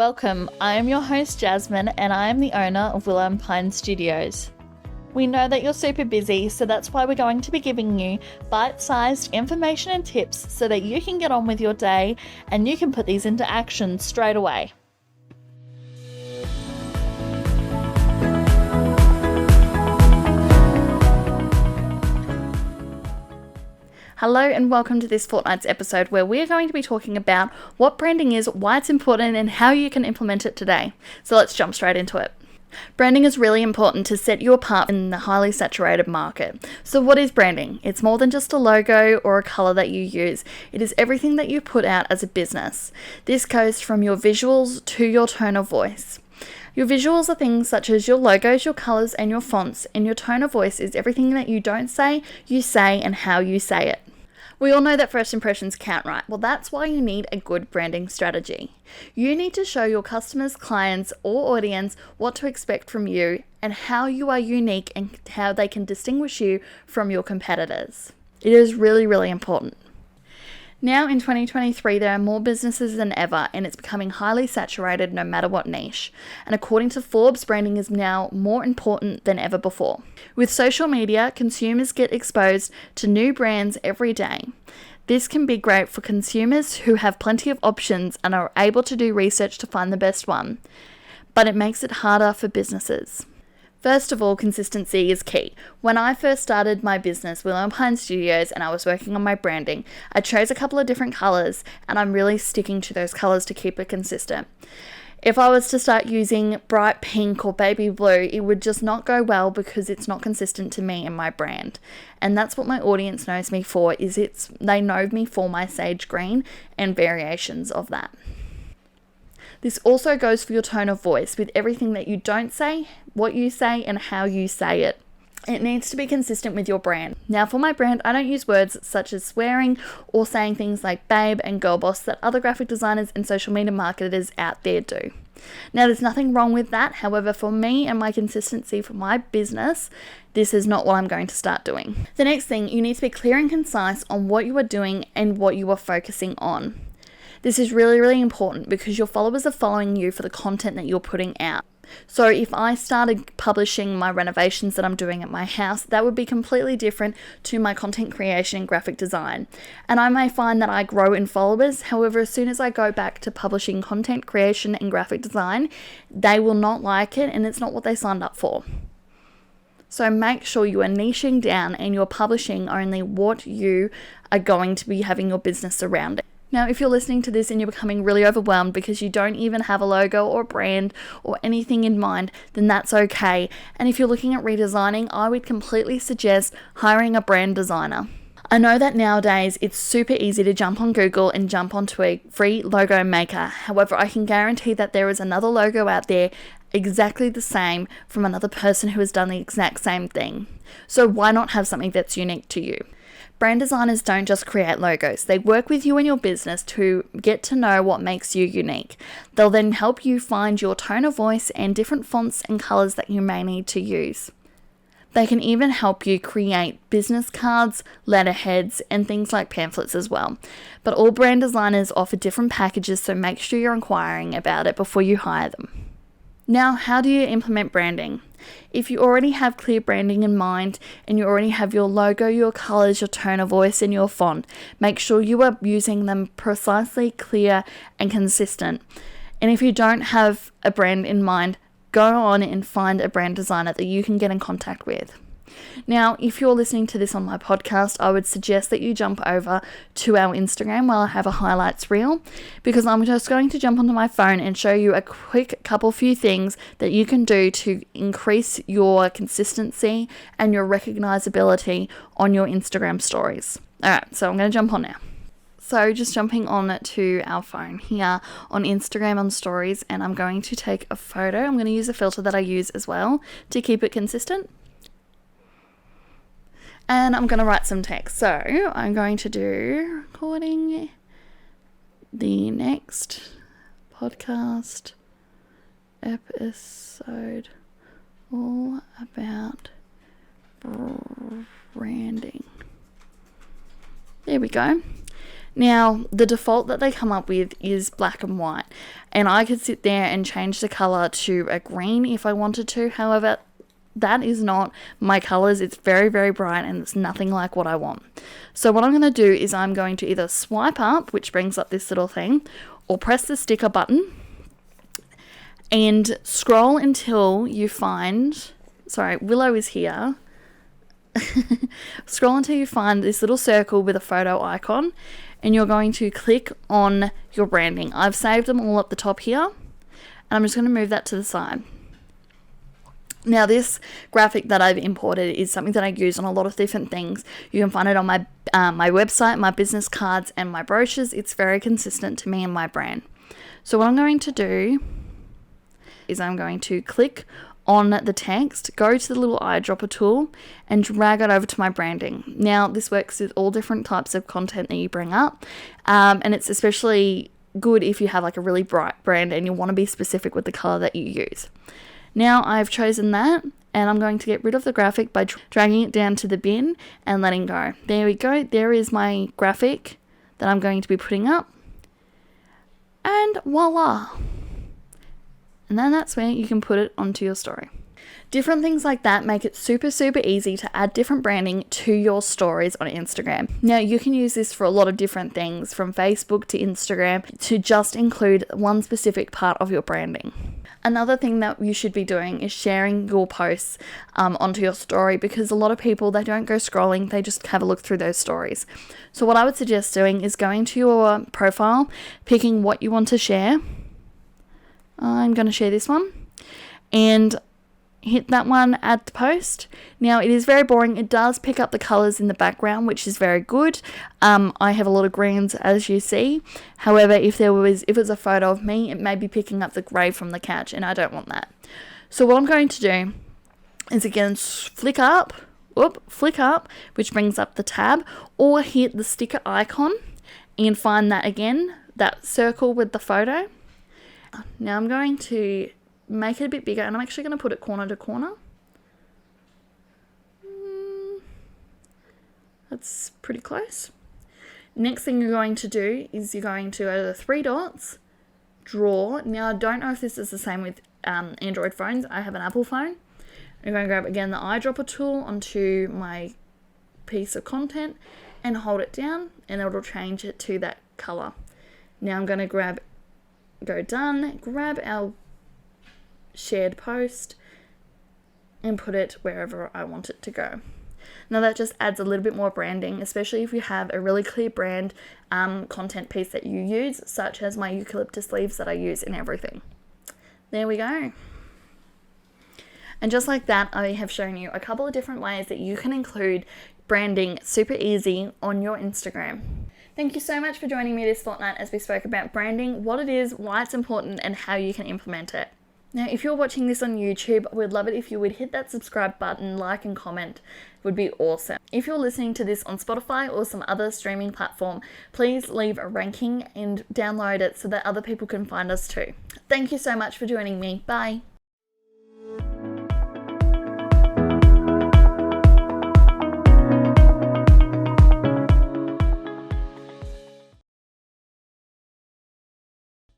Welcome, I am your host Jasmine and I am the owner of Willow and Pine Studios. We know that you're super busy, so that's why we're going to be giving you bite-sized information and tips so that you can get on with your day and you can put these into action straight away. Hello and welcome to this fortnight's episode where we're going to be talking about what branding is, why it's important, and how you can implement it today. So let's jump straight into it. Branding is really important to set you apart in the highly saturated market. So what is branding? It's more than just a logo or a color that you use. It is everything that you put out as a business. This goes from your visuals to your tone of voice. Your visuals are things such as your logos, your colors, and your fonts, and your tone of voice is everything that you don't say, you say, and how you say it. We all know that first impressions count, right? Well, that's why you need a good branding strategy. You need to show your customers, clients, or audience what to expect from you and how you are unique and how they can distinguish you from your competitors. It is really, really important. Now in 2023, there are more businesses than ever and it's becoming highly saturated no matter what niche. And according to Forbes, branding is now more important than ever before. With social media, consumers get exposed to new brands every day. This can be great for consumers who have plenty of options and are able to do research to find the best one. But it makes it harder for businesses. First of all, consistency is key. When I first started my business, Willow and Pine Studios, and I was working on my branding, I chose a couple of different colors and I'm really sticking to those colors to keep it consistent. If I was to start using bright pink or baby blue, it would just not go well because it's not consistent to me and my brand. And that's what my audience knows me for, they know me for my sage green and variations of that. This also goes for your tone of voice with everything that you don't say, what you say, and how you say it. It needs to be consistent with your brand. Now for my brand, I don't use words such as swearing or saying things like babe and girl boss that other graphic designers and social media marketers out there do. Now there's nothing wrong with that. However, for me and my consistency for my business, this is not what I'm going to start doing. The next thing, you need to be clear and concise on what you are doing and what you are focusing on. This is really, really important because your followers are following you for the content that you're putting out. So if I started publishing my renovations that I'm doing at my house, that would be completely different to my content creation and graphic design. And I may find that I grow in followers. However, as soon as I go back to publishing content creation and graphic design, they will not like it and it's not what they signed up for. So make sure you are niching down and you're publishing only what you are going to be having your business around it. Now, if you're listening to this and you're becoming really overwhelmed because you don't even have a logo or brand or anything in mind, then that's okay. And if you're looking at redesigning, I would completely suggest hiring a brand designer. I know that nowadays it's super easy to jump on Google and jump onto a free logo maker. However, I can guarantee that there is another logo out there exactly the same from another person who has done the exact same thing. So why not have something that's unique to you? Brand designers don't just create logos. They work with you in your business to get to know what makes you unique. They'll then help you find your tone of voice and different fonts and colors that you may need to use. They can even help you create business cards, letterheads, and things like pamphlets as well. But all brand designers offer different packages, so make sure you're inquiring about it before you hire them. Now, how do you implement branding? If you already have clear branding in mind and you already have your logo, your colors, your tone of voice, and your font, make sure you are using them precisely, clear, and consistent. And if you don't have a brand in mind, go on and find a brand designer that you can get in contact with. Now, if you're listening to this on my podcast, I would suggest that you jump over to our Instagram while I have a highlights reel, because I'm just going to jump onto my phone and show you a quick few things that you can do to increase your consistency and your recognizability on your Instagram stories. Alright, so I'm going to jump on now. So just jumping on to our phone here on Instagram on stories, and I'm going to take a photo. I'm going to use a filter that I use as well to keep it consistent. And I'm going to write some text. So I'm going to do recording the next podcast episode all about branding. There we go. Now, the default that they come up with is black and white, and I could sit there and change the color to a green if I wanted to. However, that is not my colors. It's very, very bright and it's nothing like what I want. So what I'm going to do is I'm going to either swipe up, which brings up this little thing, or press the sticker button and scroll until you find, sorry, Willow is here. Scroll until you find this little circle with a photo icon, and you're going to click on your branding. I've saved them all up the top here, and I'm just going to move that to the side. Now, this graphic that I've imported is something that I use on a lot of different things. You can find it on my website, my business cards, and my brochures. It's very consistent to me and my brand. So what I'm going to do is I'm going to click on the text, go to the little eyedropper tool, and drag it over to my branding. Now, this works with all different types of content that you bring up, and it's especially good if you have like a really bright brand and you want to be specific with the color that you use. Now, I've chosen that, and I'm going to get rid of the graphic by dragging it down to the bin and letting go. There we go. There is my graphic that I'm going to be putting up, and voila. And then that's where you can put it onto your story. Different things like that make it super, super easy to add different branding to your stories on Instagram. Now, you can use this for a lot of different things, from Facebook to Instagram, to just include one specific part of your branding. Another thing that you should be doing is sharing your posts onto your story, because a lot of people, they don't go scrolling, they just have a look through those stories. So what I would suggest doing is going to your profile, picking what you want to share. I'm going to share this one, and hit that one, add to post. Now, it is very boring. It does pick up the colors in the background, which is very good. I have a lot of greens, as you see. However, if it's a photo of me, it may be picking up the gray from the couch, and I don't want that. So what I'm going to do is, again, flick up, which brings up the tab, or hit the sticker icon and find that again, that circle with the photo. Now I'm going to make it a bit bigger, and I'm actually going to put it corner to corner. That's pretty close. Next thing you're going to do is you're going to go to the three dots, draw. Now, I don't know if this is the same with Android phones. I have an Apple phone. I'm going to grab, again, the eyedropper tool onto my piece of content and hold it down, and it'll change it to that color. Now I'm going to go done, grab our shared post and put it wherever I want it to go. Now, that just adds a little bit more branding, especially if you have a really clear brand content piece that you use, such as my eucalyptus leaves that I use in everything. There we go. And just like that, I have shown you a couple of different ways that you can include branding super easy on your Instagram. Thank you so much for joining me this fortnight as we spoke about branding, what it is, why it's important, and how you can implement it. Now, if you're watching this on YouTube, we'd love it if you would hit that subscribe button, like and comment. It would be awesome. If you're listening to this on Spotify or some other streaming platform, please leave a ranking and download it so that other people can find us too. Thank you so much for joining me. Bye.